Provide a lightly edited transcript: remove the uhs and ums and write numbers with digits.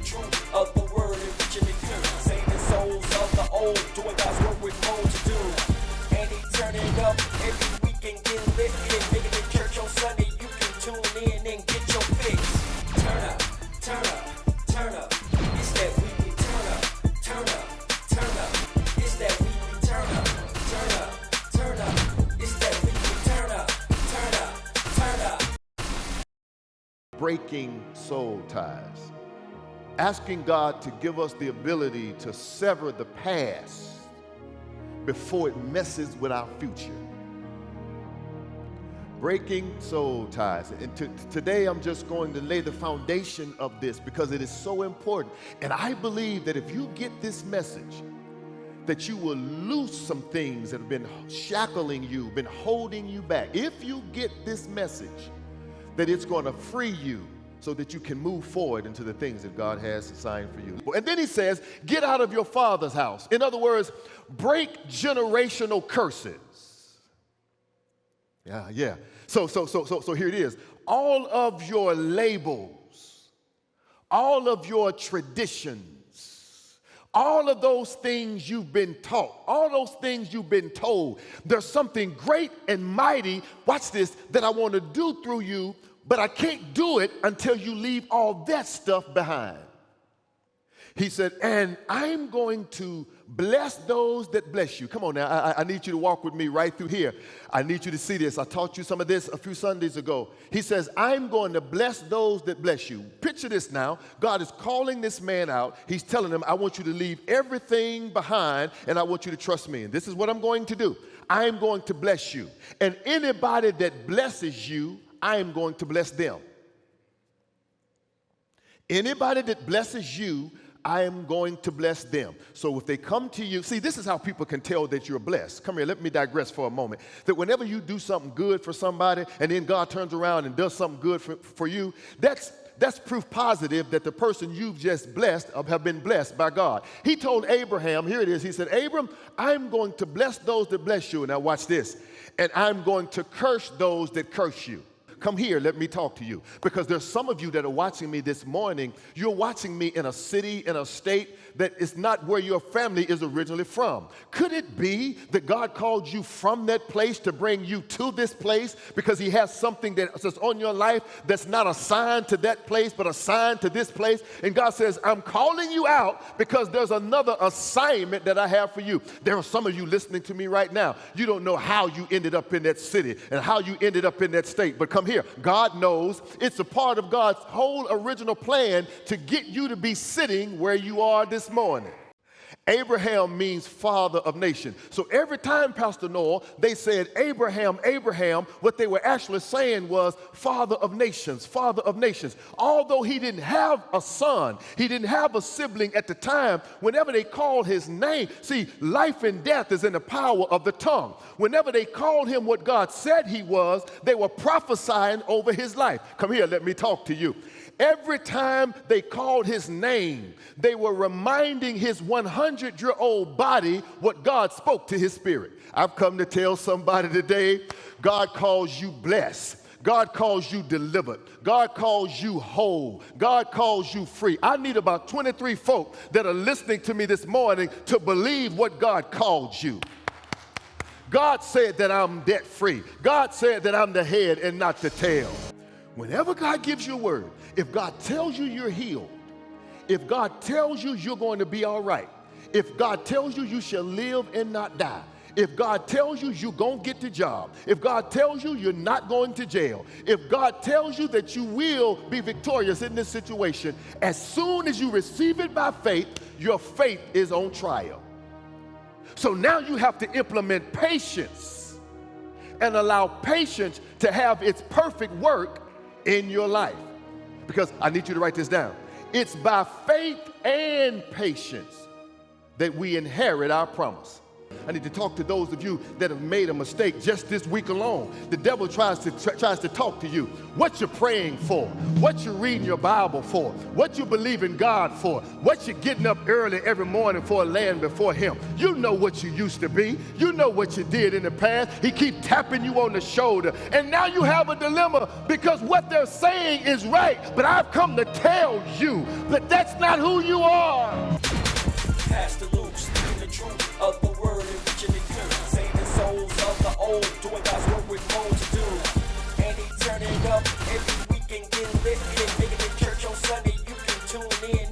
truth of the word and reaching the youth. Saving souls of the old, doing God's work with more to do. And he turning up every week and get lit. Making it church on Sunday, you can tune in and get your fix. Turn up, turn up, turn up. It's that weekly turn up, turn up, turn up. It's that weekly turn up, turn up, turn up. It's that weekly turn up, turn up, turn up. Breaking soul ties. Asking God to give us the ability to sever the past before it messes with our future. Breaking soul ties. And today I'm just going to lay the foundation of this because it is so important. And I believe that if you get this message, that you will loose some things that have been shackling you, been holding you back. If you get this message, that it's going to free you so that you can move forward into the things that God has assigned for you. And then he says, get out of your father's house. In other words, break generational curses. Yeah. So here it is. All of your labels, all of your traditions, all of those things you've been taught, all those things you've been told, there's something great and mighty, watch this, that I want to do through you, but I can't do it until you leave all that stuff behind. He said, and I'm going to bless those that bless you. Come on now, I need you to walk with me right through here. I need you to see this. I taught you some of this a few Sundays ago. He says, I'm going to bless those that bless you. Picture this now. God is calling this man out. He's telling him, I want you to leave everything behind, and I want you to trust me. And this is what I'm going to do. I'm going to bless you. And anybody that blesses you, I am going to bless them. Anybody that blesses you, I am going to bless them. So if they come to you, see, this is how people can tell that you're blessed. Come here, let me digress for a moment. That whenever you do something good for somebody and then God turns around and does something good for you, that's proof positive that the person you've just blessed have been blessed by God. He told Abraham, here it is, he said, Abram, I'm going to bless those that bless you. Now watch this. And I'm going to curse those that curse you. Come here, let me talk to you. Because there's some of you that are watching me this morning. You're watching me in a city, in a state that is not where your family is originally from. Could it be that God called you from that place to bring you to this place because he has something that's on your life that's not assigned to that place but assigned to this place? And God says, I'm calling you out because there's another assignment that I have for you. There are some of you listening to me right now. You don't know how you ended up in that city and how you ended up in that state. But come here. God knows. It's a part of God's whole original plan to get you to be sitting where you are this morning. Abraham means father of nations. So every time, Pastor Noel, they said Abraham, Abraham, what they were actually saying was father of nations, father of nations. Although he didn't have a son, he didn't have a sibling at the time, whenever they called his name, see, life and death is in the power of the tongue. Whenever they called him what God said he was, they were prophesying over his life. Come here, let me talk to you. Every time they called his name, they were reminding his 100-year-old body what God spoke to his spirit. I've come to tell somebody today, God calls you blessed. God calls you delivered. God calls you whole. God calls you free. I need about 23 folk that are listening to me this morning to believe what God called you. God said that I'm debt free. God said that I'm the head and not the tail. Whenever God gives you a word, if God tells you you're healed, if God tells you you're going to be all right, if God tells you you shall live and not die, if God tells you you're going to get the job, if God tells you you're not going to jail, if God tells you that you will be victorious in this situation, as soon as you receive it by faith, your faith is on trial. So now you have to implement patience and allow patience to have its perfect work in your life. Because I need you to write this down. It's by faith and patience that we inherit our promise. I need to talk to those of you that have made a mistake just this week alone. The devil tries to talk to you. What you're praying for, what you're reading your Bible for, what you believe in God for, what you're getting up early every morning for, laying before him. You know what you used to be. You know what you did in the past. He keeps tapping you on the shoulder. And now you have a dilemma because what they're saying is right. But I've come to tell you that that's not who you are. Pastor Luke, speaking the truth of the word and reaching the youth, saving souls of the old, doing God's work with more to do. And he turning up every week and getting lit, making it church on Sunday. You can tune in